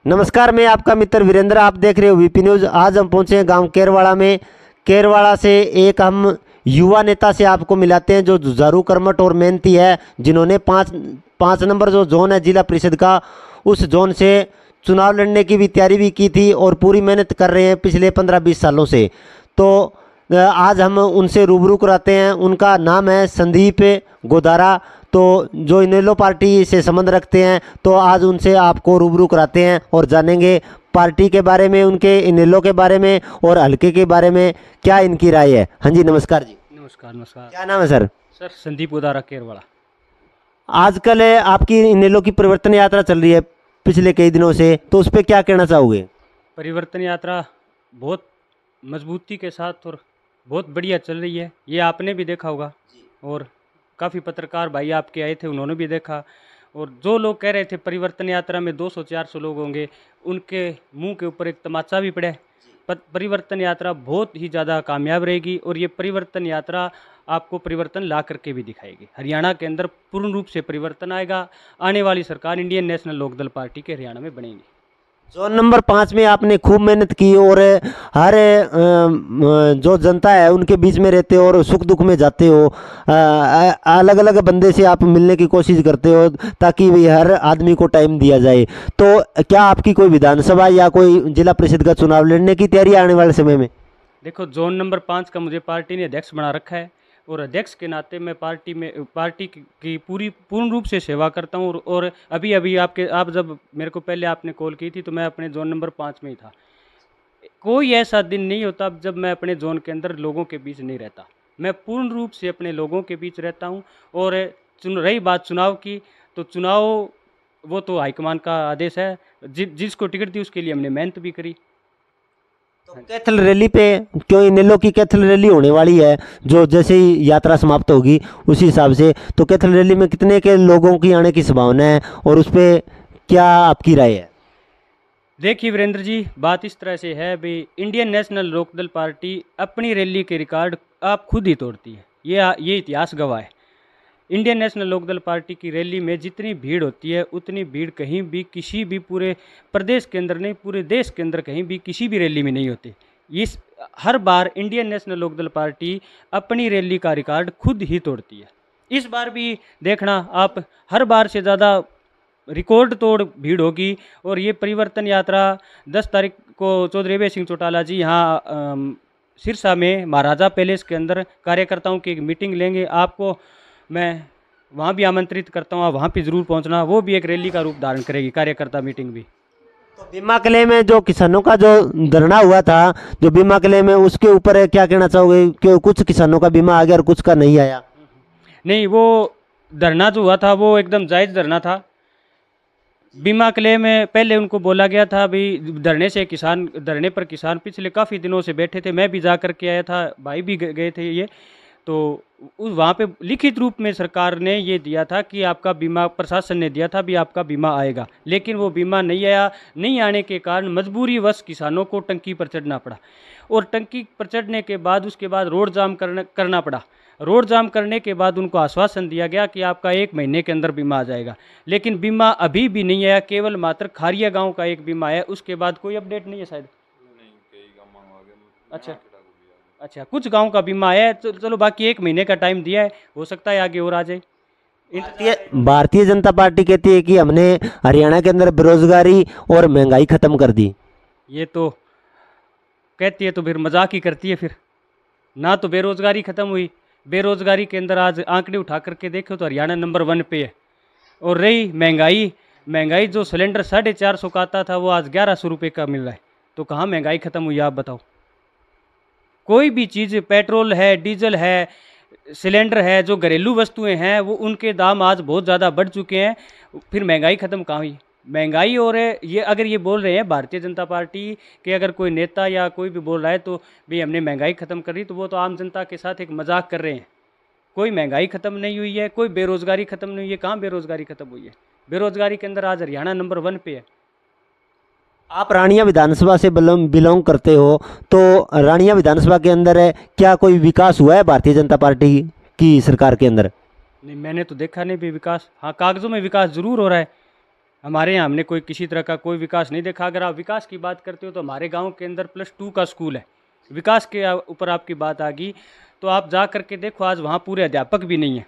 नमस्कार, मैं आपका मित्र वीरेंद्र। आप देख रहे हो वीपी न्यूज़। आज हम पहुंचे हैं गांव केरवाड़ा में। केरवाड़ा से एक हम युवा नेता से आपको मिलाते हैं जो जुझारू कर्मठ और मेहनती है, जिन्होंने पाँच नंबर जो जोन है जिला परिषद का, उस जोन से चुनाव लड़ने की भी तैयारी भी की थी और पूरी मेहनत कर रहे हैं पिछले 15-20 सालों से। तो आज हम उनसे रूबरू कराते हैं। उनका नाम है संदीप गोदारा, तो जो इनेलो पार्टी से संबंध रखते हैं। तो आज उनसे आपको रूबरू कराते हैं और जानेंगे पार्टी के बारे में, उनके इनेलो के बारे में और हल्के के बारे में क्या इनकी राय है। हाँ जी, नमस्कार जी। नमस्कार नमस्कार। क्या नाम है सर? सर संदीप गोदारा केरवाड़ा। आजकल आपकी इनेलो की परिवर्तन यात्रा चल रही है पिछले कई दिनों से, तो उस पर क्या कहना चाहोगे? परिवर्तन यात्रा बहुत मजबूती के साथ और बहुत बढ़िया चल रही है, ये आपने भी देखा होगा और काफ़ी पत्रकार भाई आपके आए थे, उन्होंने भी देखा। और जो लोग कह रहे थे परिवर्तन यात्रा में 200-400 लोग होंगे, उनके मुंह के ऊपर एक तमाचा भी पड़ा है। परिवर्तन यात्रा बहुत ही ज़्यादा कामयाब रहेगी और ये परिवर्तन यात्रा आपको परिवर्तन ला करके भी दिखाएगी। हरियाणा के अंदर पूर्ण रूप से परिवर्तन आएगा। आने वाली सरकार इंडियन नेशनल लोकदल पार्टी के हरियाणा में बनेगी। जोन नंबर 5 में आपने खूब मेहनत की और हर जो जनता है उनके बीच में रहते हो और सुख दुख में जाते हो। अलग अलग बंदे से आप मिलने की कोशिश करते हो ताकि भी हर आदमी को टाइम दिया जाए। तो क्या आपकी कोई विधानसभा या कोई जिला परिषद का चुनाव लड़ने की तैयारी आने वाले समय में? देखो, जोन नंबर 5 का मुझे पार्टी ने अध्यक्ष बना रखा है और अध्यक्ष के नाते मैं पार्टी की पूर्ण रूप से सेवा करता हूँ। और अभी अभी आप जब मेरे को पहले आपने कॉल की थी तो मैं अपने जोन नंबर 5 में ही था। कोई ऐसा दिन नहीं होता जब मैं अपने जोन के अंदर लोगों के बीच नहीं रहता। मैं पूर्ण रूप से अपने लोगों के बीच रहता हूँ। और रही बात चुनाव की, तो चुनाव वो तो हाईकमान का आदेश है। जिसको टिकट दी उसके लिए हमने मेहनत भी करी। तो कैथल रैली पे, क्यों इनेलो की कैथल रैली होने वाली है, जो जैसे ही यात्रा समाप्त होगी उसी हिसाब से, तो कैथल रैली में कितने के लोगों की आने की संभावना है और उस पर क्या आपकी राय है? देखिए वीरेंद्र जी, बात इस तरह से है भी, इंडियन नेशनल लोकदल पार्टी अपनी रैली के रिकॉर्ड आप खुद ही तोड़ती है। ये इतिहास गवाह है। इंडियन नेशनल लोकदल पार्टी की रैली में जितनी भीड़ होती है उतनी भीड़ कहीं भी किसी भी पूरे प्रदेश के अंदर नहीं, पूरे देश के अंदर कहीं भी किसी भी रैली में नहीं होती। इस हर बार इंडियन नेशनल लोकदल पार्टी अपनी रैली का रिकॉर्ड खुद ही तोड़ती है। इस बार भी देखना आप, हर बार से ज़्यादा रिकॉर्ड तोड़ भीड़ होगी। और ये परिवर्तन यात्रा 10 तारीख को चौधरी अभय सिंह चौटाला जी यहाँ सिरसा में महाराजा पैलेस के अंदर कार्यकर्ताओं की एक मीटिंग लेंगे। आपको मैं वहाँ भी आमंत्रित करता हूँ, आप वहाँ पे ज़रूर पहुँचना। वो भी एक रैली का रूप धारण करेगी, कार्यकर्ता मीटिंग भी। तो बीमा क्लेम में जो किसानों का जो धरना हुआ था, जो बीमा क्लेम में, उसके ऊपर क्या कहना चाहोगे कि कुछ किसानों का बीमा आ गया और कुछ का नहीं आया? नहीं, वो धरना जो हुआ था वो एकदम जायज़ धरना था। बीमा क्लेम में पहले उनको बोला गया था भी धरने पर किसान पिछले काफ़ी दिनों से बैठे थे। मैं भी जा कर के आया था, भाई भी गए थे ये। तो वहाँ पे लिखित रूप में सरकार ने ये दिया था कि आपका बीमा, प्रशासन ने दिया था भी आपका बीमा आएगा, लेकिन वो बीमा नहीं आया। नहीं आने के कारण मजबूरीवश किसानों को टंकी पर चढ़ना पड़ा। और टंकी पर चढ़ने के बाद उसके बाद रोड जाम करना पड़ा। रोड जाम करने के बाद उनको आश्वासन दिया गया कि आपका 1 महीने के अंदर बीमा आ जाएगा, लेकिन बीमा अभी भी नहीं आया। केवल मात्र खारिया गाँव का एक बीमा है, उसके बाद कोई अपडेट नहीं है शायद। अच्छा, कुछ गांव का बीमा आया है। चलो, बाकी 1 महीने का टाइम दिया है, हो सकता है आगे और आ जाए। भारतीय जनता पार्टी कहती है कि हमने हरियाणा के अंदर बेरोजगारी और महंगाई खत्म कर दी। ये तो कहती है तो फिर मजाक ही करती है। फिर ना तो बेरोजगारी खत्म हुई, बेरोजगारी के अंदर आज आंकड़े उठा करके देखो तो हरियाणा नंबर 1 पे है। और रही महंगाई जो सिलेंडर 450 का आता था वो आज 1100 रुपये का मिल रहा है। तो कहाँ महंगाई खत्म हुई, आप बताओ? कोई भी चीज़, पेट्रोल है, डीजल है, सिलेंडर है, जो घरेलू वस्तुएं हैं वो उनके दाम आज बहुत ज़्यादा बढ़ चुके हैं। फिर महंगाई ख़त्म कहाँ हुई? महंगाई। और ये अगर ये बोल रहे हैं भारतीय जनता पार्टी के अगर कोई नेता या कोई भी बोल रहा है तो भाई हमने महंगाई ख़त्म कर दी, तो वो तो आम जनता के साथ एक मजाक कर रहे हैं। कोई महंगाई ख़त्म नहीं हुई है, कोई बेरोज़गारी ख़त्म नहीं हुई है। कहाँ बेरोज़गारी ख़त्म हुई है? बेरोज़गारी के अंदर आज हरियाणा नंबर 1 पे है। आप रानिया विधानसभा से बिलोंग करते हो, तो रानिया विधानसभा के अंदर है क्या कोई विकास हुआ है भारतीय जनता पार्टी की सरकार के अंदर? नहीं, मैंने तो देखा नहीं भी विकास। हाँ, कागज़ों में विकास ज़रूर हो रहा है। हमारे यहाँ हमने कोई किसी तरह का कोई विकास नहीं देखा। अगर आप विकास की बात करते हो तो हमारे गांव के अंदर +2 का स्कूल है। विकास के ऊपर आपकी बात आ गई तो आप जा कर के देखो, आज वहाँ पूरे अध्यापक भी नहीं हैं।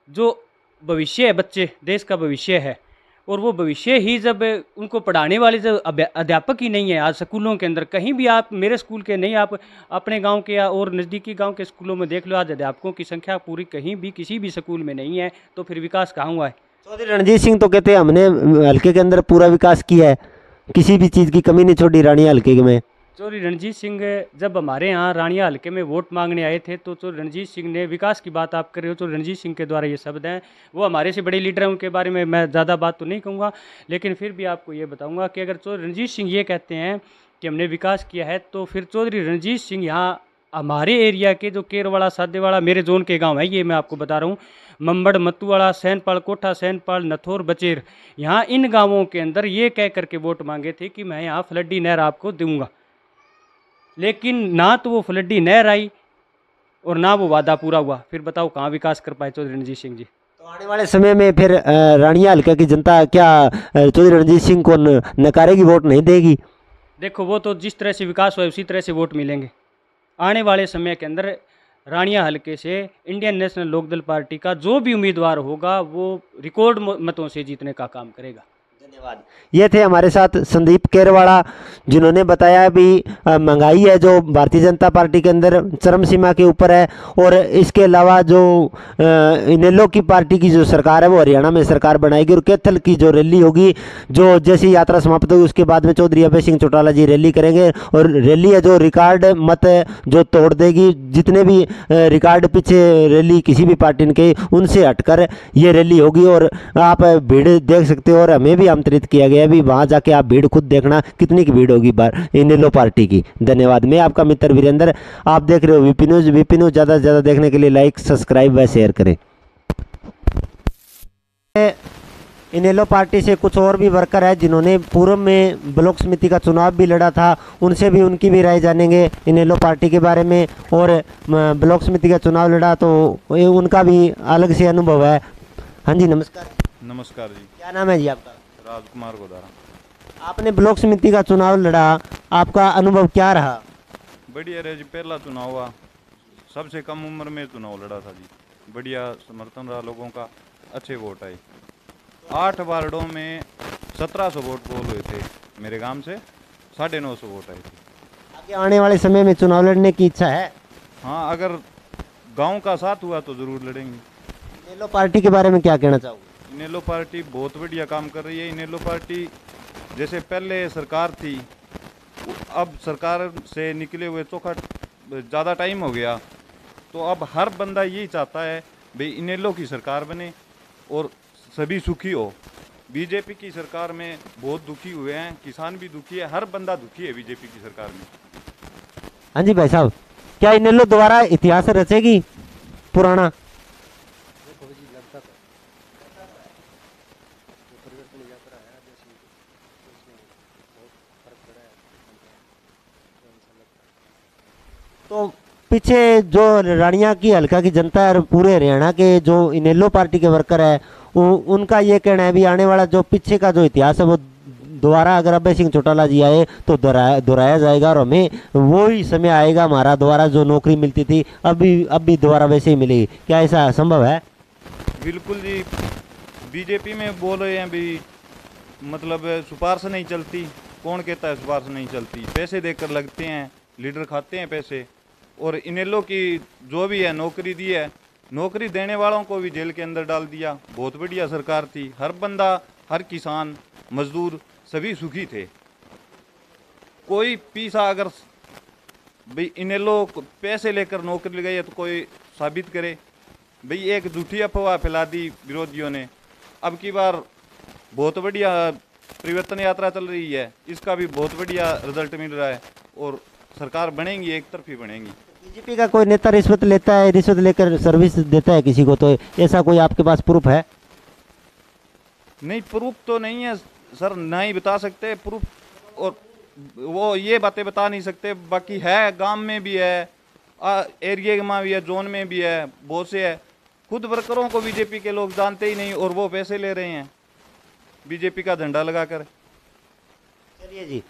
जो भविष्य है, बच्चे देश का भविष्य है, और वो भविष्य ही जब उनको पढ़ाने वाले जब अध्यापक ही नहीं है आज स्कूलों के अंदर, कहीं भी आप मेरे स्कूल के नहीं, आप अपने गांव के या और नज़दीकी गांव के स्कूलों में देख लो, आज अध्यापकों की संख्या पूरी कहीं भी किसी भी स्कूल में नहीं है, तो फिर विकास कहाँ हुआ है। चौधरी रणजीत सिंह तो कहते हैं हमने हल्के के अंदर पूरा विकास किया है, किसी भी चीज़ की कमी नहीं छोड़ी रानिया हल्के में। चौधरी रणजीत सिंह जब हमारे यहाँ रानिया हल्के में वोट मांगने आए थे तो चौधरी रणजीत सिंह ने, विकास की बात आप कर रहे हो, चौधरी रणजीत सिंह के द्वारा ये शब्द हैं, वो हमारे से बड़े लीडर हैं, उनके बारे में मैं ज़्यादा बात तो नहीं कहूँगा, लेकिन फिर भी आपको ये बताऊँगा कि अगर चौधरी रणजीत सिंह ये कहते हैं कि हमने विकास किया है, तो फिर चौधरी रणजीत सिंह यहाँ हमारे एरिया के जो केरवाड़ा, सादेवाड़ा, मेरे जोन के गाँव है, ये मैं आपको बता रहा हूँ, मंबड़, मतुवाड़ा, सैनपाल, कोठा सैनपाल, नथोर, बचेर, यहाँ इन गाँवों के अंदर ये कह करके वोट मांगे थे कि मैं यहाँ फ्लडी नहर आपको दूंगा, लेकिन ना तो वो फ्लडी नहर आई और ना वो वादा पूरा हुआ। फिर बताओ कहाँ विकास कर पाए चौधरी रणजीत सिंह जी। तो आने वाले समय में फिर रानिया हल्का की जनता क्या चौधरी रणजीत सिंह को नकारेगी, वोट नहीं देगी? देखो, वो तो जिस तरह से विकास हुआ है उसी तरह से वोट मिलेंगे। आने वाले समय के अंदर रानिया हल्के से इंडियन नेशनल लोकदल पार्टी का जो भी उम्मीदवार होगा वो रिकॉर्ड मतों से जीतने का काम करेगा। धन्यवाद। ये थे हमारे साथ संदीप केरवाड़ा, जिन्होंने बताया भी महंगाई है जो भारतीय जनता पार्टी के अंदर चरम सीमा के ऊपर है, और इसके अलावा जो इनेलो की पार्टी की जो सरकार है वो हरियाणा में सरकार बनाएगी, और कैथल की जो रैली होगी, जो जैसी यात्रा समाप्त होगी उसके बाद में चौधरी अभय सिंह चौटाला जी रैली करेंगे, और रैली है जो रिकॉर्ड मत है जो तोड़ देगी, जितने भी रिकॉर्ड पीछे रैली किसी भी पार्टी ने की उनसे हटकर ये रैली होगी, और आप भीड़ देख सकते हो, और हमें भी आमंत्रित किया गया भी वहाँ जाके आप भीड़ खुद देखना कितनी की भीड़ होगी इनेलो पार्टी की। धन्यवाद। मैं आपका मित्र वीरेंद्र, आप देख रहे हो वीपी न्यूज़। वीपी न्यूज़ ज़्यादा से ज़्यादा देखने के लिए लाइक, सब्सक्राइब व शेयर करें। इनेलो पार्टी से कुछ और भी वर्कर है जिन्होंने पूर्व में ब्लॉक समिति का चुनाव भी लड़ा था, उनसे भी उनकी भी राय जानेंगे इनेलो पार्टी के बारे में, और ब्लॉक समिति का चुनाव लड़ा तो उनका भी अलग से अनुभव है। हाँ जी, नमस्कार। नमस्कार जी। क्या नाम है जी आपका? राजकुमार गोदारा। आपने ब्लॉक समिति का चुनाव लड़ा, आपका अनुभव क्या रहा? बढ़िया रहे जी, पहला चुनाव हुआ, सबसे कम उम्र में चुनाव लड़ा था जी, बढ़िया समर्थन रहा लोगों का, अच्छे वोट आए। 8 वार्डों में 1700 वोट पोल हुए थे, मेरे गांव से 950 वोट आए थे। आगे आने वाले समय में चुनाव लड़ने की इच्छा है? हाँ, अगर गांव का साथ हुआ तो ज़रूर लड़ेंगे। इनेलो पार्टी के बारे में क्या कहना चाहोगे? इनेलो पार्टी बहुत बढ़िया काम कर रही है। इनेलो पार्टी जैसे पहले सरकार थी, अब सरकार से निकले हुए चौखट ज़्यादा टाइम हो गया, तो अब हर बंदा यही चाहता है भाई इनेलो की सरकार बने और सभी सुखी हो। बीजेपी की सरकार में बहुत दुखी हुए हैं, किसान भी दुखी है, हर बंदा दुखी है बीजेपी की सरकार में। हाँ जी भाई साहब, क्या इनेलो दोबारा इतिहास रचेगी पुराना? तो पीछे जो रानिया की हल्का की जनता है और पूरे हरियाणा के जो इनेलो पार्टी के वर्कर है, उनका ये कहना है भी आने वाला जो पीछे का जो इतिहास है वो दोबारा अगर अभय सिंह चौटाला जी आए तो दोहराया जाएगा, और हमें वो ही समय आएगा हमारा दोबारा जो नौकरी मिलती थी अब भी दोबारा वैसे ही मिलेगी। क्या ऐसा संभव है? बिल्कुल जी, बीजेपी में बोल रहे हैं भी मतलब सिफारिश नहीं चलती। कौन कहता है सिफारिश नहीं चलती? पैसे देकर लगते हैं, लीडर खाते हैं पैसे। और इनेलो की जो भी है नौकरी दी है, नौकरी देने वालों को भी जेल के अंदर डाल दिया। बहुत बढ़िया सरकार थी, हर बंदा, हर किसान, मजदूर सभी सुखी थे। कोई पीसा अगर भाई इनेलो पैसे लेकर नौकरी लगाई है तो कोई साबित करे। भाई एक झूठी अफवाह फैला दी विरोधियों ने। अब की बार बहुत बढ़िया परिवर्तन यात्रा चल रही है, इसका भी बहुत बढ़िया रिजल्ट मिल रहा है और सरकार बनेगी, एक तरफी बनेगी। बीजेपी का कोई नेता रिश्वत लेता है, रिश्वत लेकर सर्विस देता है किसी को, तो ऐसा कोई आपके पास प्रूफ है? नहीं, प्रूफ तो नहीं है सर, नहीं बता सकते प्रूफ, और वो ये बातें बता नहीं सकते। बाकी है, गांव में भी है, एरिया में भी है, जोन में भी है, बहुत से है। खुद वर्करों को बीजेपी के लोग जानते ही नहीं और वो पैसे ले रहे हैं। बीजेपी का झंडा लगाकर। चलिए जी,